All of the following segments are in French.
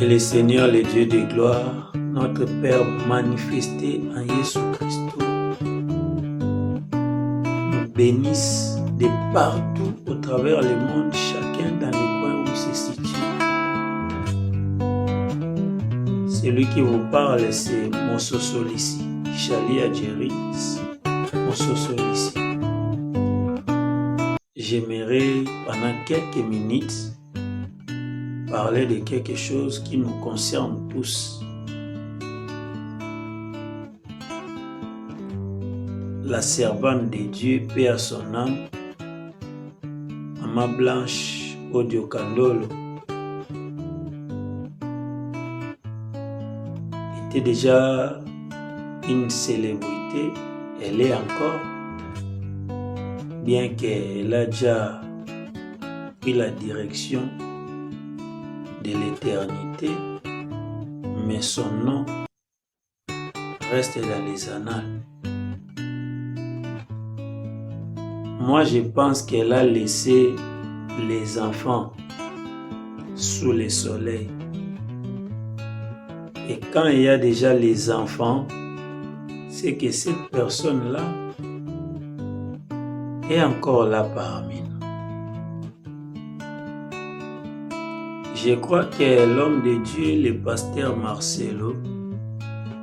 Que le Seigneur, le Dieu de gloire, notre Père manifesté en Jésus-Christ, nous bénisse de partout au travers le monde, chacun dans le coin où il se situe. Celui qui vous parle, c'est Mososolici, Chali Adjeris, Mososolici. J'aimerais pendant quelques minutes parler de quelque chose qui nous concerne tous. La servante de Dieu, paix à son âme, Maman Blanche Odiokandolo, était déjà une célébrité, elle est encore, bien qu'elle a déjà pris la direction de l'éternité, mais son nom reste dans les annales. Moi, je pense qu'elle a laissé les enfants sous le soleil. Et quand il y a déjà les enfants, c'est que cette personne-là est encore là parmi nous. Je crois que l'homme de Dieu, le pasteur Marcelo,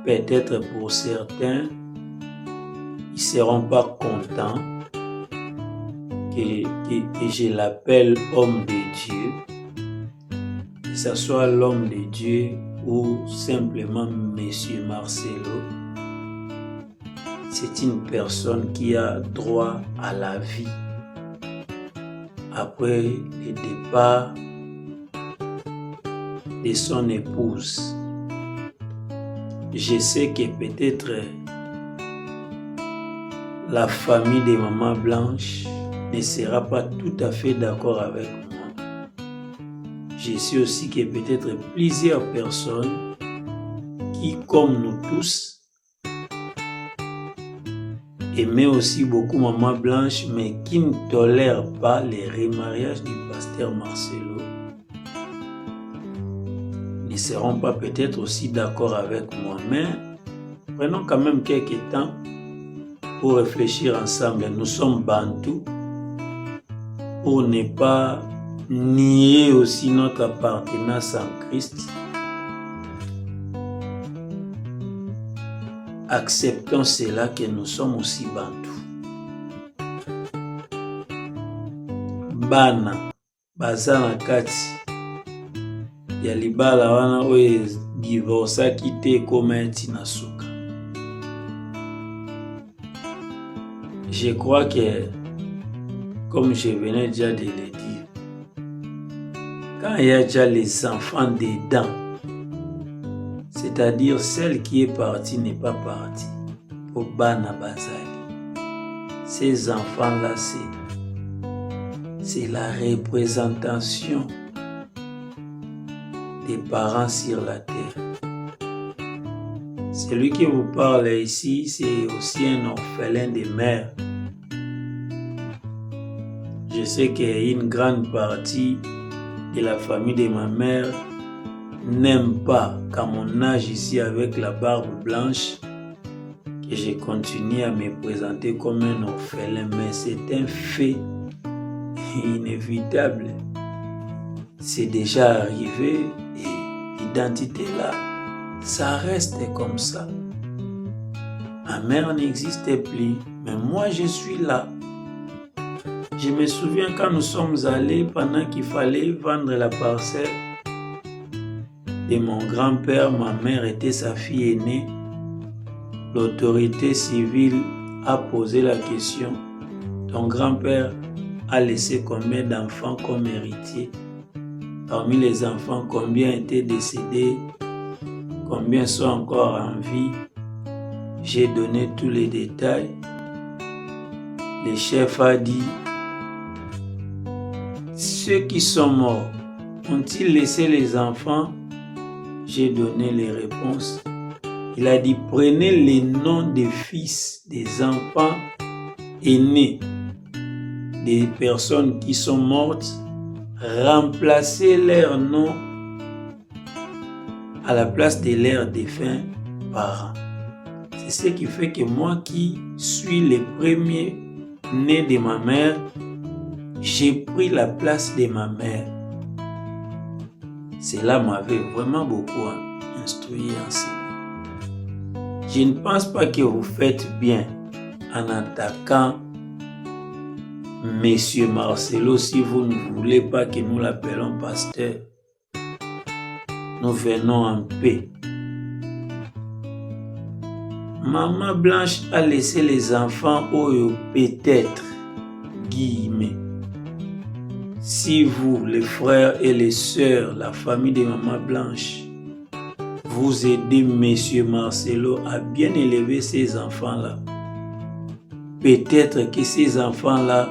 peut-être pour certains, ils ne seront pas contents que je l'appelle homme de Dieu, que ce soit l'homme de Dieu ou simplement Monsieur Marcelo. C'est une personne qui a droit à la vie après le départ de son épouse. Je sais que peut-être la famille de Maman Blanche ne sera pas tout à fait d'accord avec moi. Je sais aussi que peut-être plusieurs personnes qui, comme nous tous, aimaient aussi beaucoup Maman Blanche, mais qui ne tolèrent pas les remariages du pasteur Marcelo, ne seront pas peut-être aussi d'accord avec moi. Mais prenons quand même quelques temps pour réfléchir ensemble. Nous sommes bantous, pour ne pas nier aussi notre appartenance en Christ. Acceptons cela que nous sommes aussi bantous. Bana baza na kati ya libala wana oyo divorceaki te koma ntina suka. Je crois que, comme je venais déjà de le dire, quand il y a déjà les enfants dedans, c'est-à-dire celle qui est partie n'est pas partie, pour Bana Bazali, ces enfants-là, c'est la représentation des parents sur la terre. Celui qui vous parle ici, c'est aussi un orphelin de mère. Je sais qu'une grande partie de la famille de ma mère n'aime pas qu'à mon âge ici avec la barbe blanche, que je continue à me présenter comme un orphelin, mais c'est un fait inévitable. C'est déjà arrivé et l'identité là, ça reste comme ça. Ma mère n'existe plus, mais moi je suis là. Je me souviens quand nous sommes allés, pendant qu'il fallait vendre la parcelle de mon grand-père, ma mère était sa fille aînée. L'autorité civile a posé la question. Ton grand-père a laissé combien d'enfants comme héritiers? Parmi les enfants, combien étaient décédés? Combien sont encore en vie? J'ai donné tous les détails. Le chef a dit, ceux qui sont morts, ont-ils laissé les enfants? J'ai donné les réponses. Il a dit, prenez les noms des fils, des enfants aînés, des personnes qui sont mortes, remplacez leurs noms à la place de leurs défunts parents. C'est ce qui fait que moi qui suis le premier né de ma mère, j'ai pris la place de ma mère. Cela m'avait vraiment beaucoup instruit ainsi. Je ne pense pas que vous faites bien en attaquant Monsieur Marcelo si vous ne voulez pas que nous l'appelons pasteur. Nous venons en paix. Maman Blanche a laissé les enfants peut-être, guillemets. Si vous, les frères et les sœurs, la famille de Maman Blanche, vous aidez Monsieur Marcelo à bien élever ces enfants-là, peut-être que ces enfants-là,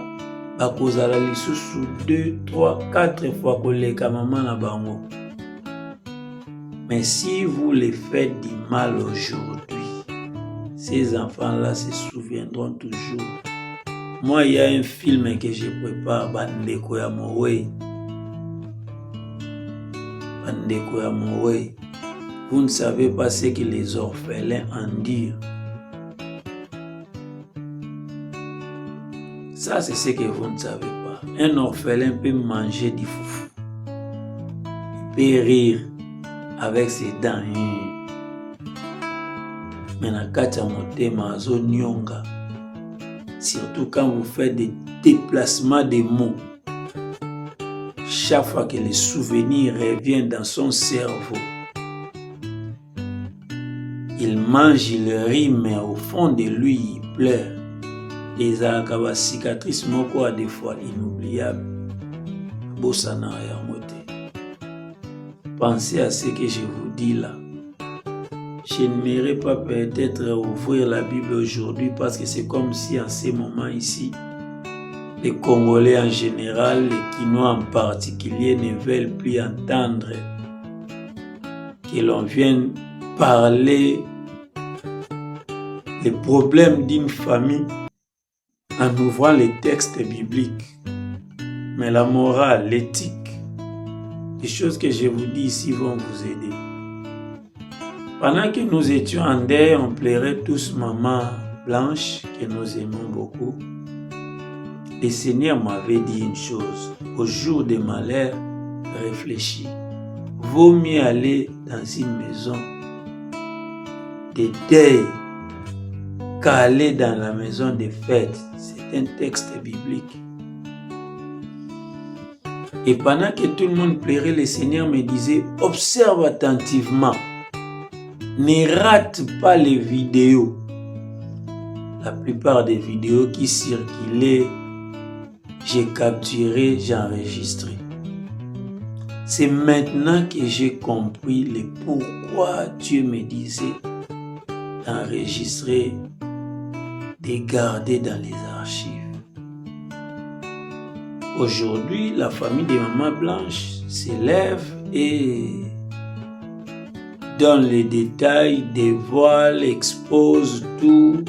à cause de la sous 2, 3, 4 fois que maman na bango. Mais si vous les faites du mal aujourd'hui, ces enfants-là se souviendront toujours. Moi, il y a un film que je prépare, Bandeko ya Mowe. Bandeko ya Mowe. Vous ne savez pas ce que les orphelins endurent. Ça, c'est ce que vous ne savez pas. Un orphelin peut manger du foufou. Il peut rire avec ses dents. Mais na kati ya motema azo nyonga. Surtout quand vous faites des déplacements de mots. Chaque fois que les souvenirs reviennent dans son cerveau, il mange, il rit, mais au fond de lui, il pleure. Et ça a une cicatrice moko des fois inoubliable. Bossana ya moté. Pensez à ce que je vous dis là. Je n'aimerais pas peut-être ouvrir la Bible aujourd'hui parce que c'est comme si en ce moment ici, les Congolais en général, les Kinois en particulier ne veulent plus entendre que l'on vienne parler des problèmes d'une famille en ouvrant les textes bibliques. Mais la morale, l'éthique, les choses que je vous dis ici vont vous aider. Pendant que nous étions en deuil, on plairait tous Maman Blanche, que nous aimons beaucoup. Le Seigneur m'avait dit une chose. Au jour des malheurs, réfléchis. Vaut mieux aller dans une maison de deuil qu'aller dans la maison des fêtes. C'est un texte biblique. Et pendant que tout le monde plairait, le Seigneur me disait, observe attentivement. Ne rate pas les vidéos. La plupart des vidéos qui circulaient, j'ai capturé, j'ai enregistré. C'est maintenant que j'ai compris le pourquoi Dieu me disait d'enregistrer, de garder dans les archives. Aujourd'hui, la famille de Maman Blanche s'élève et donne les détails, dévoile, expose tout,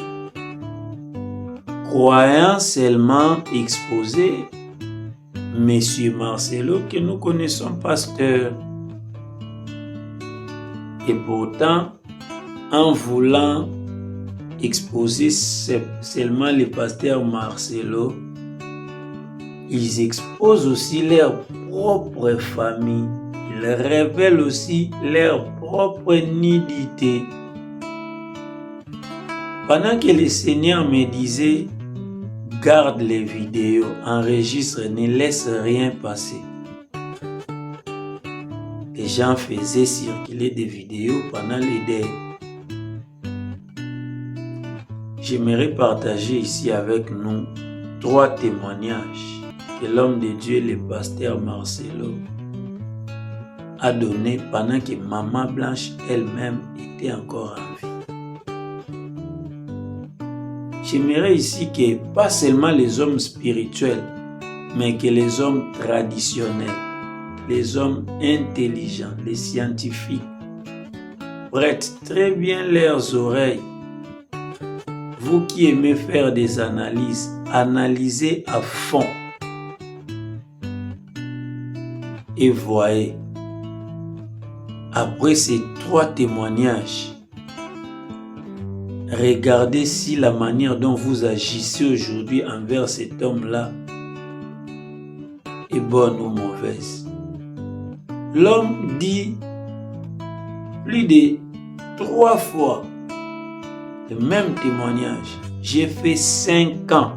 croyant seulement exposer Monsieur Marcelo que nous connaissons pasteur. Et pourtant, en voulant exposer seulement le pasteur Marcelo, ils exposent aussi leur propre famille. Ils révèlent aussi leur propre nudité. Pendant que le Seigneur me disait, garde les vidéos, enregistre, ne laisse rien passer. Les gens faisaient circuler des vidéos pendant les deuils. J'aimerais partager ici avec nous 3 témoignages que l'homme de Dieu, le pasteur Marcelo, a donné pendant que Maman Blanche elle-même était encore en vie. J'aimerais ici que pas seulement les hommes spirituels, mais que les hommes traditionnels, les hommes intelligents, les scientifiques, prêtent très bien leurs oreilles. Vous qui aimez faire des analyses, analysez à fond et voyez après ces 3 témoignages, regardez si la manière dont vous agissez aujourd'hui envers cet homme-là est bonne ou mauvaise. L'homme dit plus de 3 fois le même témoignage. J'ai fait 5 ans.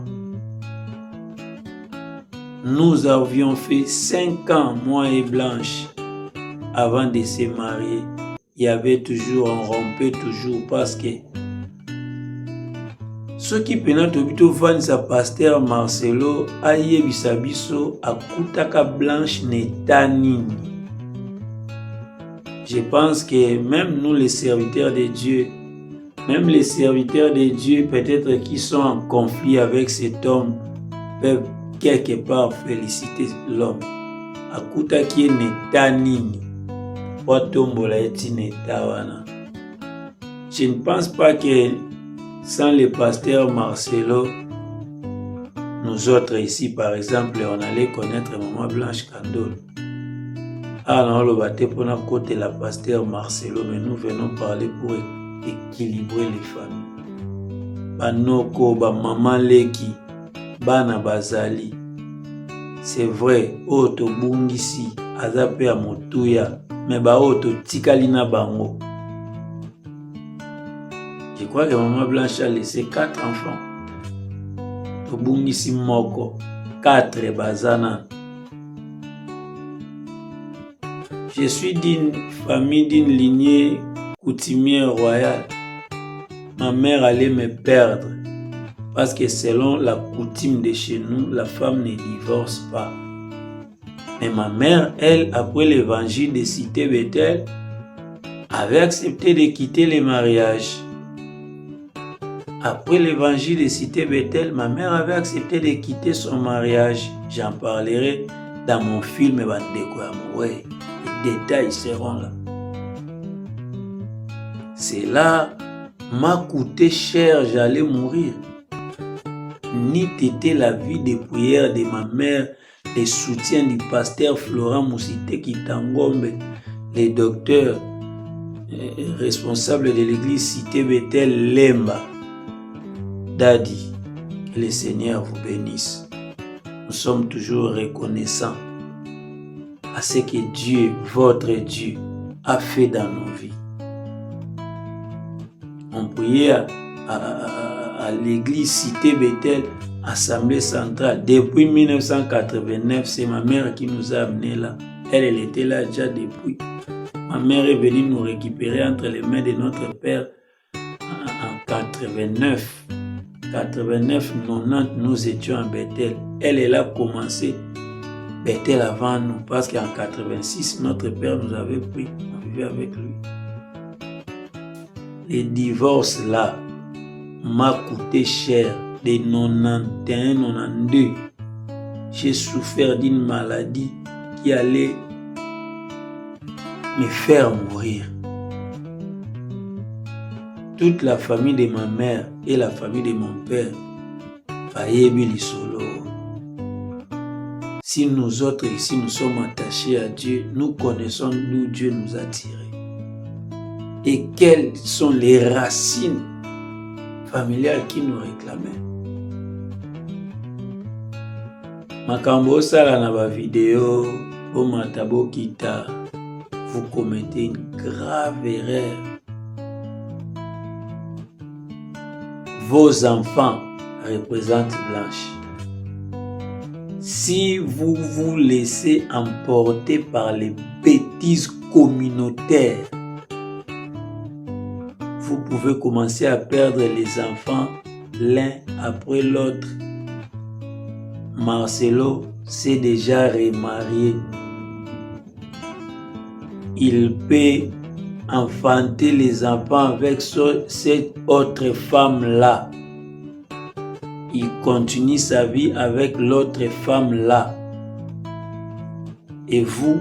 Nous avions fait 5 ans, moi et Blanche, avant de se marier. Il y avait toujours, on rompait toujours parce que ceux qui peuvent tobito fan sa pasteur Marcelo aye bisabiso akutaka Blanche netanini. Je pense que même nous les serviteurs de Dieu, même les serviteurs de Dieu peut-être qui sont en conflit avec cet homme peuvent quelque part féliciter l'homme. Akuta qui est netanini. Watombola eti netawana. Je ne pense pas que sans le pasteur Marcelo, nous autres ici, par exemple, on allait connaître Maman Blanche Kandol. Ah non, le bâté pour notre côté, la pasteur Marcelo, mais nous venons parler pour équilibrer les familles. Banoko, ba Maman Leki, Bana Bazali. C'est vrai, Oto Bungisi, Azape Amotuya, mais ba Oto Tikalina Bango. Je crois que Maman Blanche a laissé 4 enfants. Tobungisi Moko, 4 Bazana. Je suis d'une famille, d'une lignée coutumière royale. Ma mère allait me perdre parce que selon la coutume de chez nous, la femme ne divorce pas. Mais ma mère, elle, après l'évangile de Cité Bethel, avait accepté de quitter le mariage. Après l'évangile de Cité Bethel, ma mère avait accepté de quitter son mariage. J'en parlerai dans mon film Bandeko Amoué. Les détails seront là. Cela m'a coûté cher, j'allais mourir. Ni t'était la vie de prière de ma mère, les soutiens du pasteur Florent Moussité Kitangombe, les docteurs responsables de l'église Cité Bethel Lemba. Daddy, que le Seigneur vous bénisse. Nous sommes toujours reconnaissants à ce que Dieu, votre Dieu, a fait dans nos vies. On priait à l'église Cité Bethel, Assemblée centrale. Depuis 1989, c'est ma mère qui nous a amenés là. Elle était là déjà depuis. Ma mère est venue nous récupérer entre les mains de notre père en 89. 89, 90, nous étions à Bethel. Elle a commencé Bethel avant nous, parce qu'en 86, notre père nous avait pris, on vivait avec lui. Les divorces là m'a coûté cher, de 91, 92. J'ai souffert d'une maladie qui allait me faire mourir. Toute la famille de ma mère et la famille de mon père, si nous autres ici nous sommes attachés à Dieu, nous connaissons d'où Dieu nous a tirés. Et quelles sont les racines familiales qui nous réclamaient. Makambo sala na ba vidéo, o matabo kita, vous commettez une grave erreur. Vos enfants représentent Blanche. Si vous vous laissez emporter par les bêtises communautaires, vous pouvez commencer à perdre les enfants l'un après l'autre. Marcelo s'est déjà remarié. Il peut enfanter les enfants avec cette autre femme-là. Il continue sa vie avec l'autre femme-là. Et vous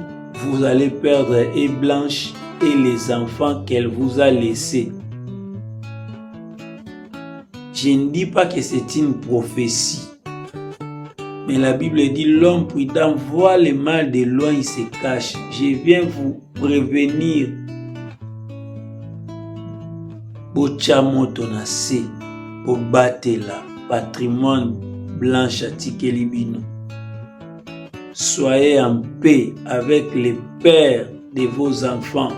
allez perdre et Blanche et les enfants qu'elle vous a laissés. Je ne dis pas que c'est une prophétie. Mais la Bible dit, l'homme prudent voit le mal de loin, il se cache. Je viens vous prévenir botia moto na se bobatela patrimoine blanche atikeli bino. Soyez en paix avec les pères de vos enfants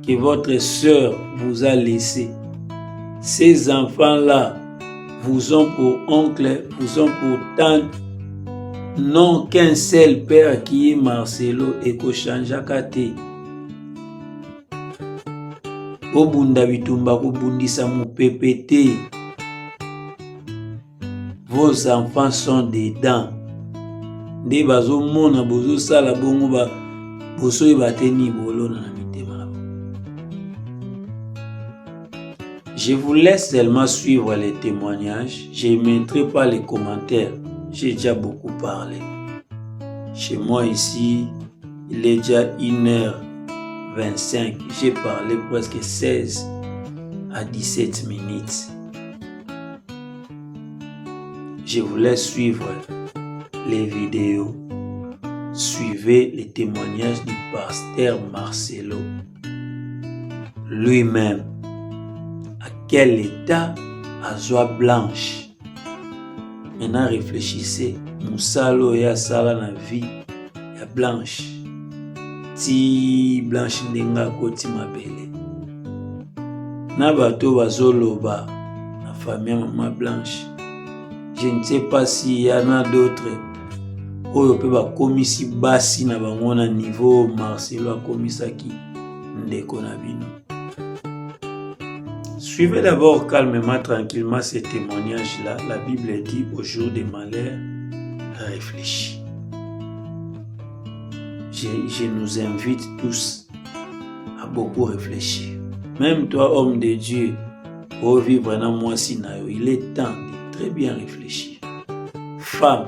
que votre sœur vous a laissés. Ces enfants-là vous ont pour oncle, vous ont pour tante, non qu'un seul père qui est Marcelo et Kochanjaka te. Obunda bitumba kubundisa mupepe te. Vos enfants sont dedans. Nde bazo mona bozo sala bongo ba boso ebateni bolona na mitema na. Je vous laisse seulement suivre les témoignages. Je ne mettrai pas les commentaires. J'ai déjà beaucoup parlé. Chez moi ici, il est déjà 1h25. J'ai parlé presque 16 à 17 minutes. Je vous laisse suivre les vidéos. Suivez les témoignages du pasteur Marcelo lui-même. À quel état à Joie Blanche. Maintenant réfléchissez. Moussalo ya sala na vie ya Blanche. Ti Blanche ndenga koti mabele. Na bato bazoloba na famille Maman Blanche. Je ne sais pas s'il y en a d'autres. Oyo pe ba komisi basi na bango na niveau Marcelo akomisaki ndeko na bino. Suivez d'abord calmement, tranquillement ces témoignages-là. La Bible dit au jour des malheurs, réfléchis. Je nous invite tous à beaucoup réfléchir. Même toi, homme de Dieu, pour vivre dans moi, il est temps de très bien réfléchir. Femme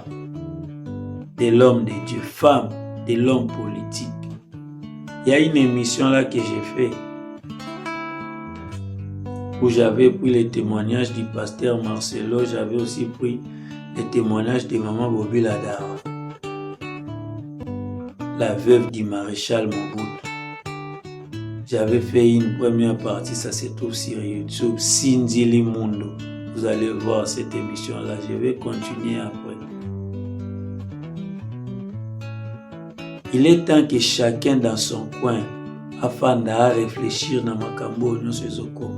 de l'homme de Dieu, femme de l'homme politique. Il y a une émission là que j'ai fait où j'avais pris les témoignages du pasteur Marcelo, j'avais aussi pris les témoignages de Maman Bobby Ladara, la veuve du maréchal Mobutu. J'avais fait une première partie, ça se trouve sur YouTube, Sindili Mundo. Vous allez voir cette émission-là, je vais continuer après. Il est temps que chacun dans son coin, afin de réfléchir dans Makambo, dans ses ocos.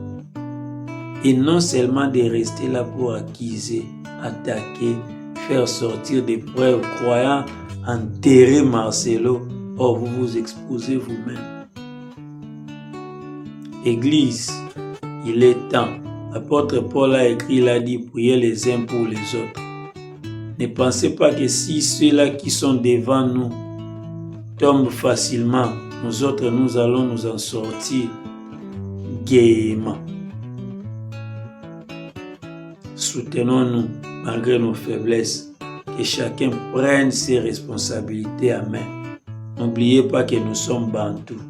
Et non seulement de rester là pour accuser, attaquer, faire sortir des preuves, croyant enterrer Marcelo. Or, vous vous exposez vous-même. Église, il est temps. L'apôtre Paul a écrit, il a dit, priez les uns pour les autres. Ne pensez pas que si ceux-là qui sont devant nous tombent facilement, nous autres, nous allons nous en sortir gaiement. Soutenons-nous malgré nos faiblesses, que chacun prenne ses responsabilités à main. N'oubliez pas que nous sommes bantous.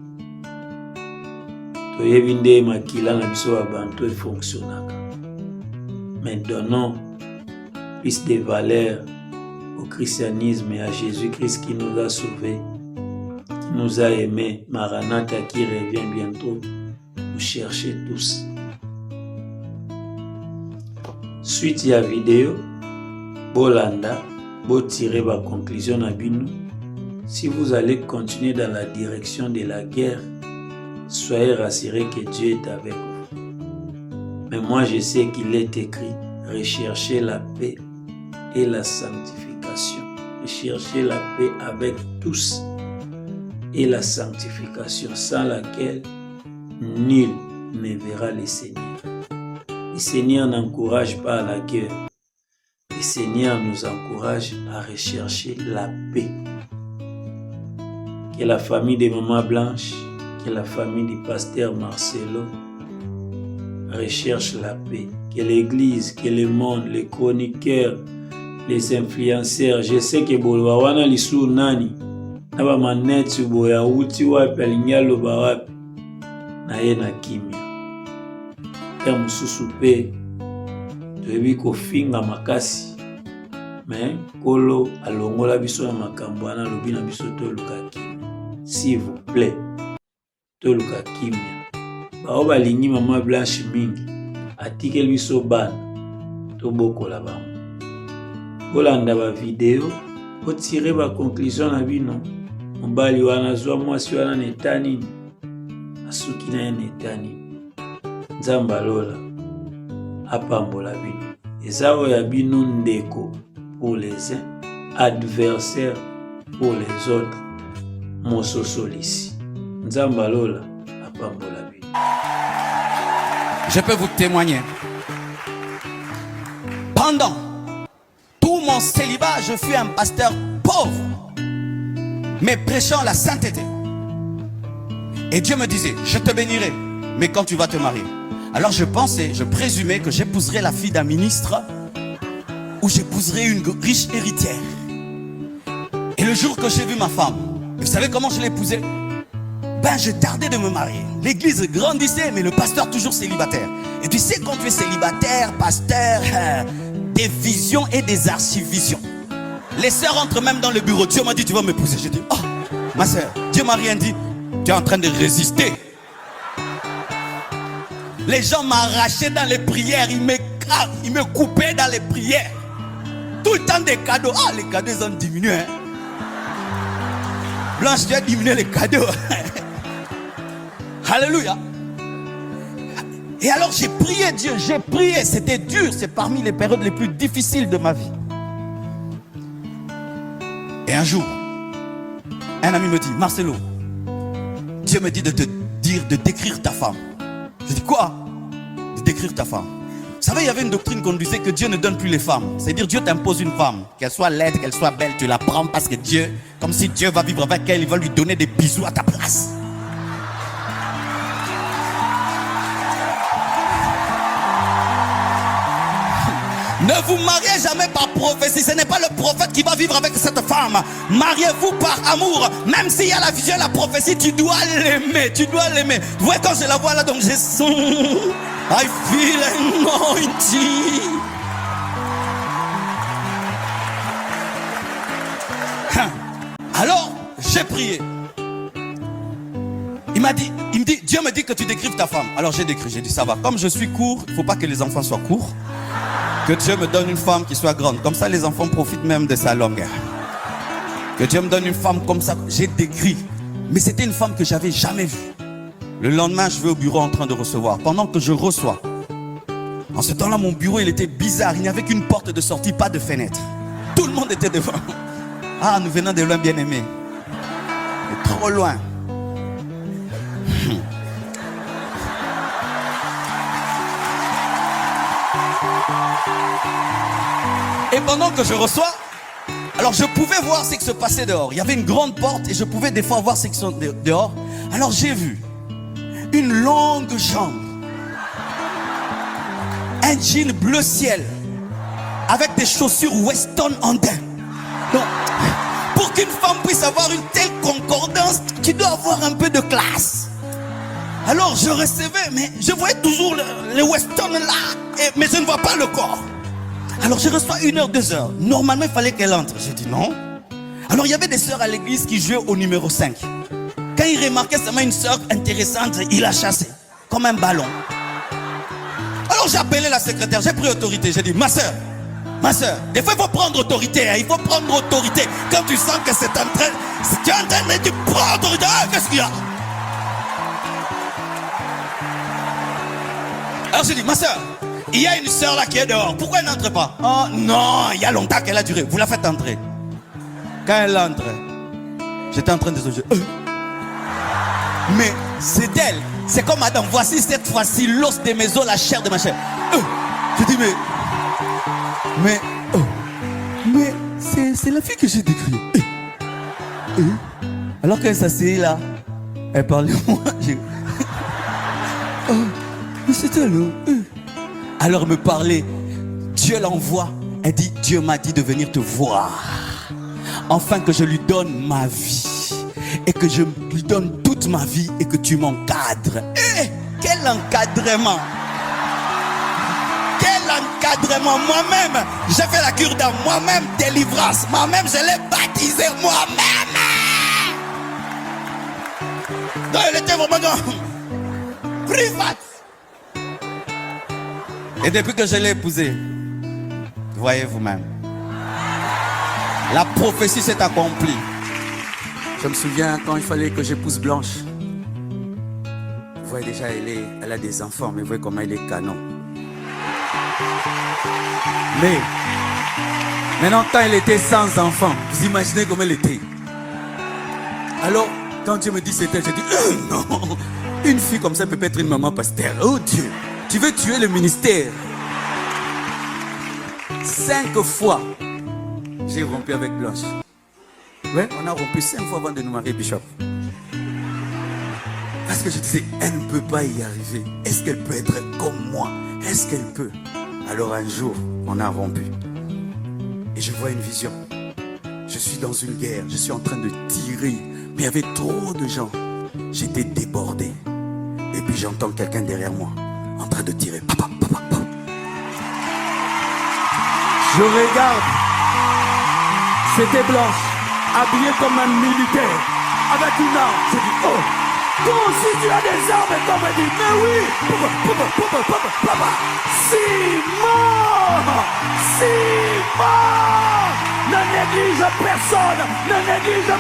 Mais donnons plus de valeur au christianisme et à Jésus-Christ qui nous a sauvés, qui nous a aimés. Maranatha qui revient bientôt nous chercher tous. Suite à la vidéo, bolanda, bo tirer ma conclusion à bino. Si vous allez continuer dans la direction de la guerre, soyez rassurés que Dieu est avec vous. Mais moi je sais qu'il est écrit, recherchez la paix et la sanctification. Recherchez la paix avec tous et la sanctification, sans laquelle nul ne verra le Seigneur. Le Seigneur n'encourage pas à la guerre. Le Seigneur nous encourage à rechercher la paix. Que la famille de Maman Blanche, que la famille du pasteur Marcelo recherche la paix. Que l'Église, que le monde, les chroniqueurs, les influenceurs, je sais que Bolwawana Lisu Nani, Naba Manetsu Boya Uti Wapi, Alinyalo Bawapi, Naena Kimia. Ya mususu pe toyebi kofinga makasi mais kolo alongola biso na makambo wana lobi na biso toluka kimia. S'il vous plaît, toluka kimia. bao balingi mama Blanche mingi atikeli biso bana tobokola bango. Bolanda ba video otire ba conclusion na bino. Mobali wana zwa mwasi wana neta nini asuki na ye neta nini. Nzambe alola apambola bino. Eza oyo ya bino ndeko pour les uns, adversaire pour les autres. Mososolisi Nzambe alola apambola bino. Je peux vous témoigner. Pendant tout mon célibat, je fus un pasteur pauvre, mais prêchant la sainteté. Et Dieu me disait, je te bénirai, mais quand tu vas te marier. Alors je pensais, je présumais que j'épouserais la fille d'un ministre ou j'épouserais une riche héritière. Et le jour que j'ai vu ma femme, vous savez comment je l'ai épousée? Ben, je tardais de me marier. L'église grandissait, mais le pasteur toujours célibataire. Et tu sais, quand tu es célibataire, pasteur, des visions et des archivisions. Les sœurs entrent même dans le bureau. Dieu m'a dit, tu vas m'épouser. J'ai dit, oh, ma sœur, Dieu m'a rien dit. Tu es en train de résister. Les gens m'arrachaient dans les prières. Ils me coupaient dans les prières. Tout le temps des cadeaux. Ah, les cadeaux, ils ont diminué. Hein. Blanche, tu as diminué les cadeaux. Alléluia. Et alors j'ai prié Dieu, j'ai prié. C'était dur, c'est parmi les périodes les plus difficiles de ma vie. Et un jour, un ami me dit, Marcelo, Dieu me dit de te dire de décrire ta femme. Je dis quoi? De décrire ta femme. Vous savez, il y avait une doctrine qu'on disait que Dieu ne donne plus les femmes. C'est-à-dire Dieu t'impose une femme, qu'elle soit laide, qu'elle soit belle, tu la prends parce que Dieu, comme si Dieu va vivre avec elle, il va lui donner des bisous à ta place. Ne vous mariez jamais par prophétie. Ce n'est pas le prophète qui va vivre avec cette femme. Mariez-vous par amour. Même s'il y a la vision, la prophétie, tu dois l'aimer. Tu dois l'aimer. Vous voyez, quand je la vois là, donc je sens. I feel anointing. Alors, j'ai prié. Il me dit, Dieu me dit que tu décrives ta femme. Alors j'ai décrit, j'ai dit ça va. Comme je suis court, il ne faut pas que les enfants soient courts. Que Dieu me donne une femme qui soit grande. Comme ça, les enfants profitent même de sa longueur. Que Dieu me donne une femme comme ça. J'ai décrit. Mais c'était une femme que j'avais jamais vue. Le lendemain, je vais au bureau en train de recevoir. Pendant que je reçois, en ce temps-là, mon bureau, il était bizarre. Il n'y avait qu'une porte de sortie, pas de fenêtre. Tout le monde était devant. Ah, nous venons de loin, bien-aimés. Trop loin. Et pendant que je reçois, alors je pouvais voir ce qui se passait dehors. Il y avait une grande porte et je pouvais des fois voir ce qui se passait dehors. Alors j'ai vu une longue jambe, un jean bleu ciel, avec des chaussures Weston andin. Donc, pour qu'une femme puisse avoir une telle concordance, tu dois avoir un peu de classe. Alors je recevais, mais je voyais toujours le Weston là, mais je ne vois pas le corps. Alors je reçois 1 heure, 2 heures. Normalement il fallait qu'elle entre. J'ai dit non. Alors il y avait des sœurs à l'église qui jouaient au numéro 5. Quand il remarquait seulement une sœur intéressante, il la chassait comme un ballon. Alors j'ai appelé la secrétaire, j'ai pris autorité. J'ai dit ma sœur, des fois il faut prendre autorité. Hein, il faut prendre autorité. Quand tu sens que c'est en train, tu es en train de prendre autorité. Ah, qu'est-ce qu'il y a? Alors j'ai dit ma sœur, il y a une sœur là qui est dehors. Pourquoi elle n'entre pas? Oh non, il y a longtemps qu'elle a duré. Vous la faites entrer. Quand elle entre, j'étais en train de se dire, mais c'est elle. C'est comme Adam. Voici cette fois-ci l'os de mes os, la chair de ma chair. Je dis mais c'est la fille que j'ai décrite. Alors qu'elle s'assied là, elle parlait moi. Mais c'est elle. Alors me parler, Dieu l'envoie. Elle dit, Dieu m'a dit de venir te voir, afin que je lui donne ma vie et que je lui donne toute ma vie et que tu m'encadres. Quel encadrement! Quel encadrement! Moi-même, j'ai fait la cure dans moi-même, délivrance. Moi-même, je l'ai baptisé moi-même. Donc, elle était vraiment dans... private. Et depuis que je l'ai épousée, voyez vous-même, la prophétie s'est accomplie. Je me souviens quand il fallait que j'épouse Blanche. Vous voyez déjà, elle a des enfants, mais vous voyez comment elle est canon. Mais, maintenant, quand elle était sans enfants, vous imaginez comment elle était. Alors, quand Dieu me dit c'est elle, j'ai dit, non, une fille comme ça peut pas être une maman pasteur. Oh Dieu, tu veux tuer le ministère. 5 fois, j'ai rompu avec Blanche. Ouais, on a rompu 5 fois avant de nous marier, Bishop. Parce que je disais, elle ne peut pas y arriver. Est-ce qu'elle peut être comme moi? Est-ce qu'elle peut? Alors un jour, on a rompu. Et je vois une vision. Je suis dans une guerre, je suis en train de tirer. Mais il y avait trop de gens. J'étais débordé. Et puis j'entends quelqu'un derrière moi, en train de tirer. Papa, papa, papa. Je regarde. C'était Blanche, habillée comme un militaire, avec une arme. Je dis, oh, toi aussi tu as des armes, comme elle dit, mais oui, papa, Simon, ne néglige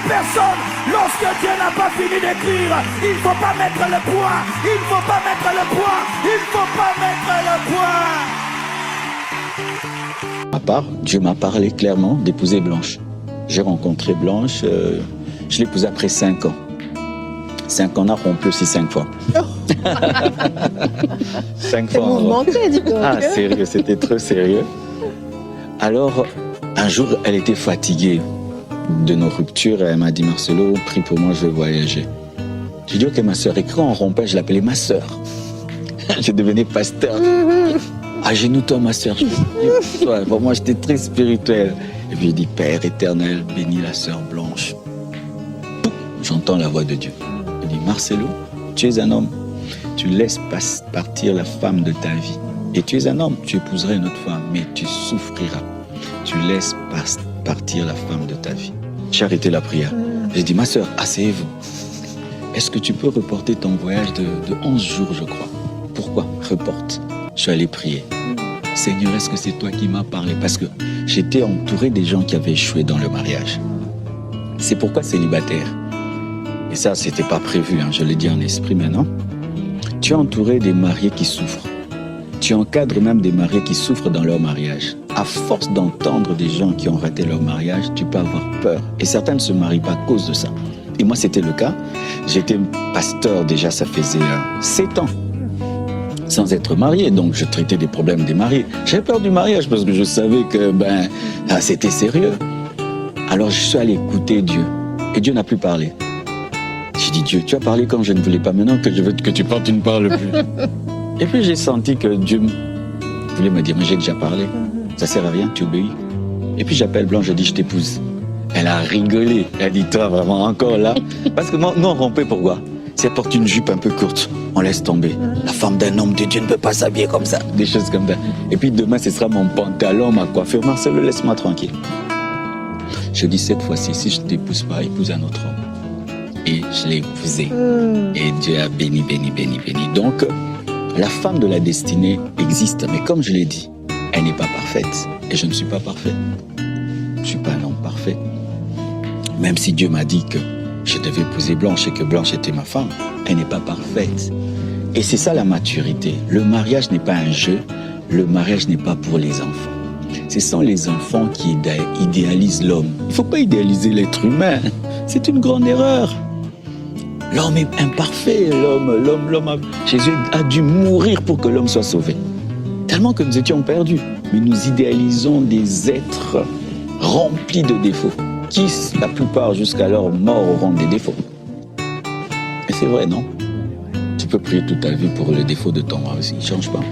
personne, lorsque Dieu n'a pas fini d'écrire, il ne faut pas mettre le point, À part, Dieu m'a parlé clairement d'épouser Blanche. J'ai rencontré Blanche, je l'ai épousée après 5 ans. 5 ans, on a rompu aussi 5 fois. 5 fois. Vous mentez, dis donc. Ah, sérieux, c'était trop sérieux. Alors, un jour, elle était fatiguée de nos ruptures. Elle m'a dit, Marcelo, prie pour moi, je veux voyager. J'ai dit, ok, ma soeur. Et quand on rompait, je l'appelais ma soeur. Je devenais pasteur. Agenouille-toi, ma soeur. Pour moi, j'étais très spirituel. Et puis, je dis, Père éternel, bénis la sœur Blanche. J'entends la voix de Dieu. Il dit, Marcelo, tu es un homme. Tu laisses partir la femme de ta vie. Et tu es un homme, tu épouseras une autre femme, mais tu souffriras. Tu laisses partir la femme de ta vie. J'ai arrêté la prière. J'ai dit, ma soeur, asseyez-vous. Est-ce que tu peux reporter ton voyage de 11 jours, je crois? Pourquoi? Reporte. Je suis allé prier. Seigneur, est-ce que c'est toi qui m'as parlé? Parce que j'étais entouré des gens qui avaient échoué dans le mariage. C'est pourquoi célibataire. Et ça, c'était pas prévu, hein, je le dis en esprit maintenant. Tu es entouré des mariés qui souffrent. Tu encadres même des mariés qui souffrent dans leur mariage. À force d'entendre des gens qui ont raté leur mariage, tu peux avoir peur. Et certains ne se marient pas à cause de ça. Et moi, c'était le cas. J'étais pasteur déjà, ça faisait 7 ans. Sans être marié, donc je traitais des problèmes des mariés. J'avais peur du mariage parce que je savais que c'était sérieux. Alors je suis allé écouter Dieu. Et Dieu n'a plus parlé. J'ai dit, Dieu, tu as parlé quand je ne voulais pas. Maintenant que je veux que tu parles, tu ne parles plus. Et puis j'ai senti que Dieu voulait me dire, mais j'ai déjà parlé. Ça sert à rien, tu obéis. Et puis j'appelle Blanche, je dis, je t'épouse. Elle a rigolé. Elle a dit, toi, vraiment, encore là? Parce que nous, on rompait pourquoi? Si elle porte une jupe un peu courte, on laisse tomber. La femme d'un homme de Dieu ne peut pas s'habiller comme ça. Des choses comme ça. Et puis demain, ce sera mon pantalon, ma coiffure. Marcelo, laisse-moi tranquille. Je dis, cette fois-ci, si je ne t'épouse pas, épouse un autre homme. Et je l'ai épousé. Et Dieu a béni, béni, béni, béni. Donc, la femme de la destinée existe. Mais comme je l'ai dit, elle n'est pas parfaite. Et je ne suis pas parfait. Je ne suis pas un homme parfait. Même si Dieu m'a dit que je devais épouser Blanche et que Blanche était ma femme, elle n'est pas parfaite. Et c'est ça la maturité. Le mariage n'est pas un jeu, le mariage n'est pas pour les enfants. Ce sont les enfants qui idéalisent l'homme. Il ne faut pas idéaliser l'être humain. C'est une grande erreur. L'homme est imparfait. Jésus a dû mourir pour que l'homme soit sauvé. Tellement que nous étions perdus. Mais nous idéalisons des êtres remplis de défauts. Qui, la plupart, jusqu'à leur mort, auront des défauts. Et c'est vrai, non? Tu peux prier toute ta vie pour le défaut de ton mari aussi. Il ne change pas.